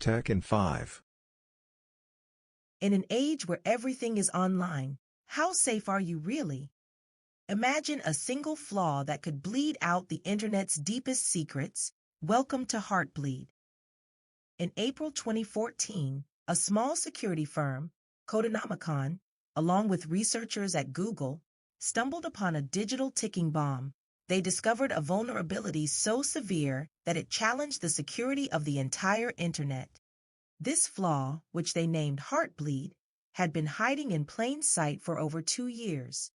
Tech in 5. In an age where everything is online, how safe are you really? Imagine a single flaw that could bleed out the internet's deepest secrets. Welcome to Heartbleed. In April 2014, a small security firm, Codenomicon, along with researchers at Google, stumbled upon a digital ticking bomb. They discovered a vulnerability so severe that it challenged the security of the entire internet. This flaw, which they named Heartbleed, had been hiding in plain sight for over 2 years.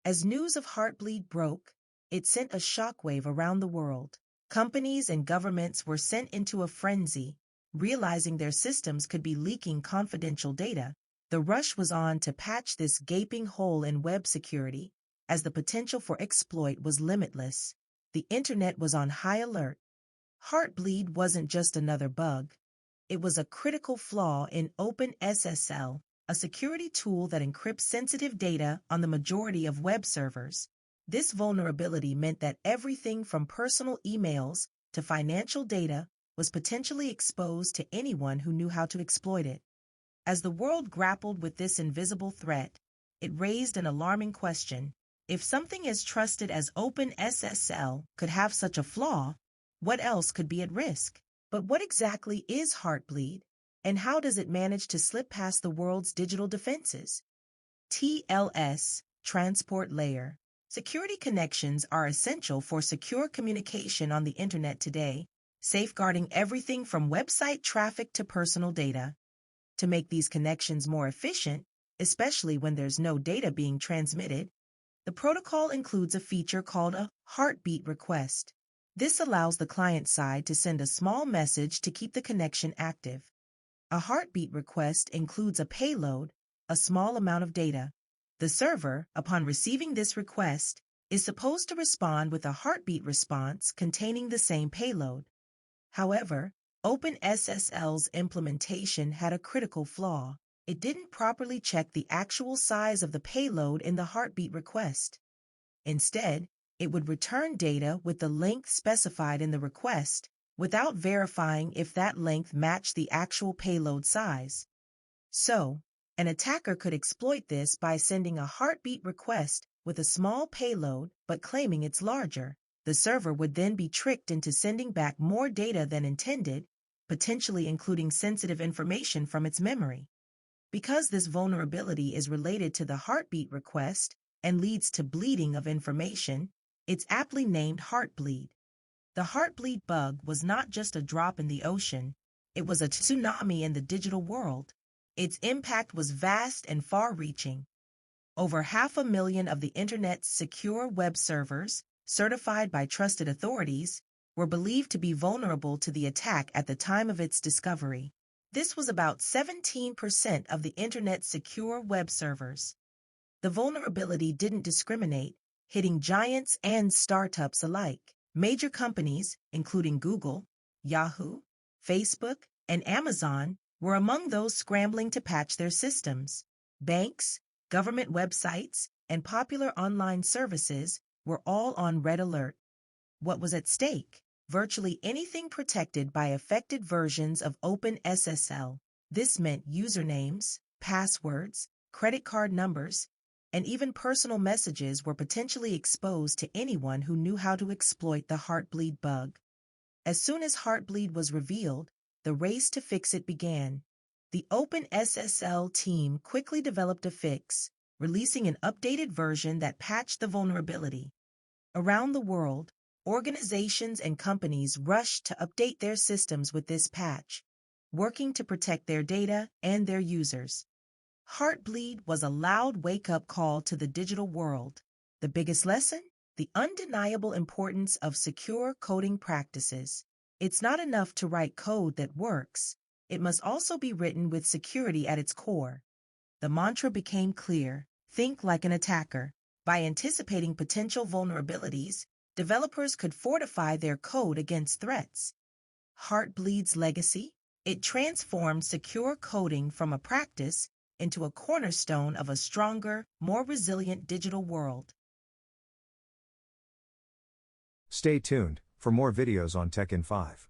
As news of Heartbleed broke, it sent a shockwave around the world. Companies and governments were sent into a frenzy, realizing their systems could be leaking confidential data. The rush was on to patch this gaping hole in web security, as the potential for exploit was limitless. The internet was on high alert. Heartbleed wasn't just another bug. It was a critical flaw in OpenSSL, a security tool that encrypts sensitive data on the majority of web servers. This vulnerability meant that everything from personal emails to financial data was potentially exposed to anyone who knew how to exploit it. As the world grappled with this invisible threat, it raised an alarming question. If something as trusted as OpenSSL could have such a flaw, what else could be at risk? But what exactly is Heartbleed, and how does it manage to slip past the world's digital defenses? TLS, Transport Layer. Security connections are essential for secure communication on the internet today, safeguarding everything from website traffic to personal data. To make these connections more efficient, especially when there's no data being transmitted, the protocol includes a feature called a heartbeat request. This allows the client side to send a small message to keep the connection active. A heartbeat request includes a payload, a small amount of data. The server, upon receiving this request, is supposed to respond with a heartbeat response containing the same payload. However, OpenSSL's implementation had a critical flaw. It didn't properly check the actual size of the payload in the heartbeat request. Instead, it would return data with the length specified in the request, without verifying if that length matched the actual payload size. So, an attacker could exploit this by sending a heartbeat request with a small payload but claiming it's larger. The server would then be tricked into sending back more data than intended, potentially including sensitive information from its memory. Because this vulnerability is related to the heartbeat request and leads to bleeding of information, it's aptly named Heartbleed. The Heartbleed bug was not just a drop in the ocean, it was a tsunami in the digital world. Its impact was vast and far-reaching. Over 500,000 of the internet's secure web servers, certified by trusted authorities, were believed to be vulnerable to the attack at the time of its discovery. This was about 17% of the internet's secure web servers. The vulnerability didn't discriminate, hitting giants and startups alike. Major companies, including Google, Yahoo, Facebook, and Amazon, were among those scrambling to patch their systems. Banks, government websites, and popular online services were all on red alert. What was at stake? Virtually anything protected by affected versions of OpenSSL. This meant usernames, passwords, credit card numbers, and even personal messages were potentially exposed to anyone who knew how to exploit the Heartbleed bug. As soon as Heartbleed was revealed, the race to fix it began. The OpenSSL team quickly developed a fix, releasing an updated version that patched the vulnerability. Around the world, organizations and companies rushed to update their systems with this patch, working to protect their data and their users. Heartbleed was a loud wake-up call to the digital world. The biggest lesson? The undeniable importance of secure coding practices. It's not enough to write code that works. It must also be written with security at its core. The mantra became clear: think like an attacker. By anticipating potential vulnerabilities, developers could fortify their code against threats. Heartbleed's legacy? It transformed secure coding from a practice into a cornerstone of a stronger, more resilient digital world. Stay tuned for more videos on Tech in 5.